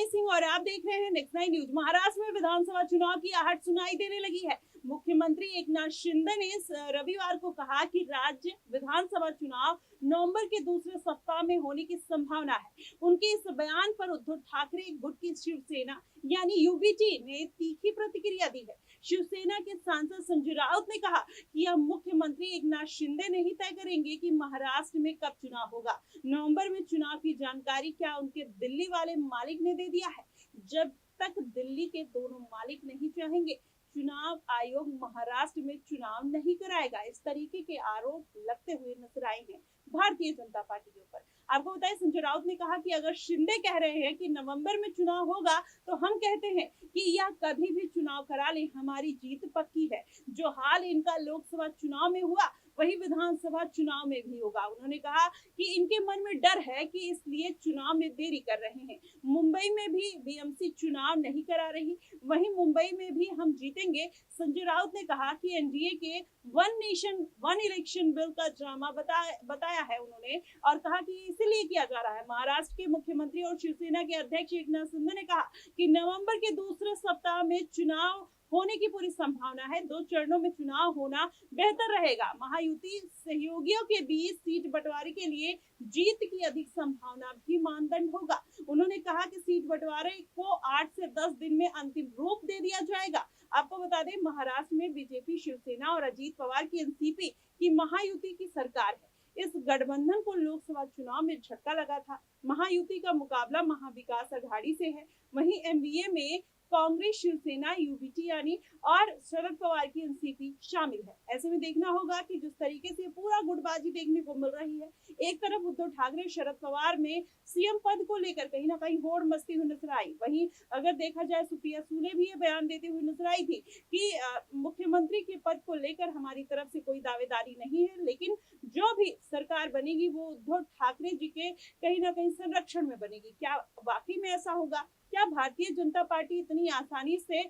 माही सिंह और आप देख रहे हैं नेक्स्ट 9 न्यूज। महाराष्ट्र में विधानसभा चुनाव की आहट सुनाई देने लगी है। मुख्यमंत्री एकनाथ शिंदे ने रविवार को कहा कि राज्य विधानसभा चुनाव नवंबर के दूसरे सप्ताह में होने की संभावना है। उनके इस बयान पर उद्धव ठाकरे गुट की शिवसेना यानी यूबीटी ने तीखी प्रतिक्रिया दी है। शिवसेना के सांसद संजय राउत ने कहा कि अब मुख्यमंत्री एकनाथ शिंदे नहीं तय करेंगे कि महाराष्ट्र में कब चुनाव होगा। नवंबर में चुनाव की जानकारी क्या उनके दिल्ली वाले मालिक ने दे दिया है। जब तक दिल्ली के दोनों मालिक नहीं चाहेंगे, चुनाव आयोग महाराष्ट्र में चुनाव नहीं कराएगा। इस तरीके के आरोप लगते हुए नजर आए हैं भारतीय जनता पार्टी के ऊपर। आपको बताएं, संजय राउत ने कहा कि अगर शिंदे कह रहे हैं कि नवंबर में चुनाव होगा, तो हम कहते हैं कि यह कभी भी चुनाव करा ले, हमारी जीत पक्की है। जो हाल इनका लोकसभा चुनाव में हुआ, वही विधानसभा चुनाव में भी होगा। उन्होंने कहा कि इनके मन में डर है कि इसलिए चुनाव में देरी कर रहे हैं। मुंबई में भी बीएमसी चुनाव नहीं करा रही, वहीं मुंबई में भी हम जीतेंगे। संजय राउत ने कहा कि एनडीए के one nation one election bill का ड्रामा बताया है उन्होंने, और कहा कि इसीलिए किया जा रहा है। महाराष्ट्र के मुख्यमंत्री और शिवसेना के अध्यक्ष एकनाथ शिंदे ने कहा कि नवंबर के दूसरे सप्ताह में चुनाव होने की पूरी संभावना है। 2 चरणों में चुनाव होना बेहतर रहेगा। महायुति सहयोगियों के बीच सीट बंटवारे के लिए जीत की अधिक संभावना भी मानदंड होगा। उन्होंने कहा कि सीट बंटवारे को 8 से 10 दिन में अंतिम रूप दे दिया जाएगा। आपको बता दें, महाराष्ट्र में बीजेपी, शिवसेना और अजीत पवार की एनसीपी की महायुति की सरकार है। इस गठबंधन को लोकसभा चुनाव में झटका लगा था। महायुति का मुकाबला महाविकास अघाड़ी से है। वहीं एमवीए में कांग्रेस, शिवसेना, यूबीटी यानी और शरद पवार की एनसीपी शामिल है। ऐसे में देखना होगा कि जिस तरीके से पूरा गुटबाजी देखने को मिल रही है, एक तरफ उद्धव ठाकरे शरद पवार में सीएम पद को लेकर कहीं ना कहीं होड़ मस्ती हुई नजर आई। वहीं अगर देखा जाए, सुप्रिया सुले भी ये बयान देते हुए नजर आई थी कि मुख्यमंत्री के पद को लेकर हमारी तरफ से कोई दावेदारी नहीं है, लेकिन जो भी सरकार बनेगी वो उद्धव ठाकरे जी के कहीं ना कहीं संरक्षण में बनेगी। क्या वाकई में ऐसा होगा? क्या भारतीय जनता पार्टी इतनी आसानी से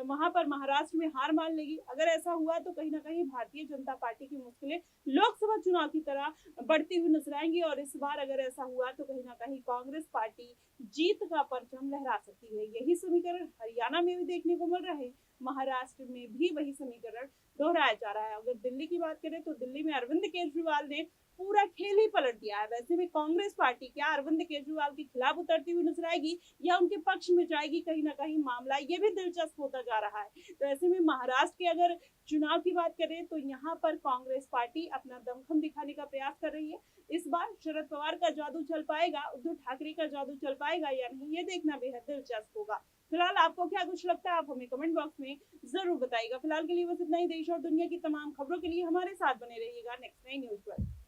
वहां पर महाराष्ट्र में हार मान लेगी? अगर ऐसा हुआ तो कहीं ना कहीं भारतीय जनता पार्टी की मुश्किलें लोकसभा चुनाव की तरह बढ़ती हुई नजर आएंगी, और इस बार अगर ऐसा हुआ तो कहीं ना कहीं कांग्रेस पार्टी जीत का परचम लहरा सकती है। यही समीकरण हरियाणा में भी देखने को मिल रहा है। महाराष्ट्र में भी वही समीकरण दोहराया जा रहा है। अगर दिल्ली की बात करें तो दिल्ली में अरविंद केजरीवाल ने पूरा खेल ही पलट दिया है। वैसे में कांग्रेस पार्टी क्या अरविंद केजरीवाल के खिलाफ उतरती हुई नजर आएगी या उनके पक्ष में जाएगी? कहीं ना कहीं मामला ये भी दिलचस्प होता जा रहा है। तो ऐसे में महाराष्ट्र के अगर चुनाव की बात करें तो यहाँ पर कांग्रेस पार्टी अपना दमखम दिखाने का प्रयास कर रही है। इस बार शरद पवार का जादू चल पाएगा, उद्धव ठाकरे का जादू चल पाएगा या नहीं, ये देखना बेहद दिलचस्प होगा। फिलहाल आपको क्या कुछ लगता है, आप हमें कमेंट बॉक्स में जरूर बताइएगा। फिलहाल के लिए बस इतना ही। देश और दुनिया की तमाम खबरों के लिए हमारे साथ बने रहिएगा नेक्स्ट 9 न्यूज पर।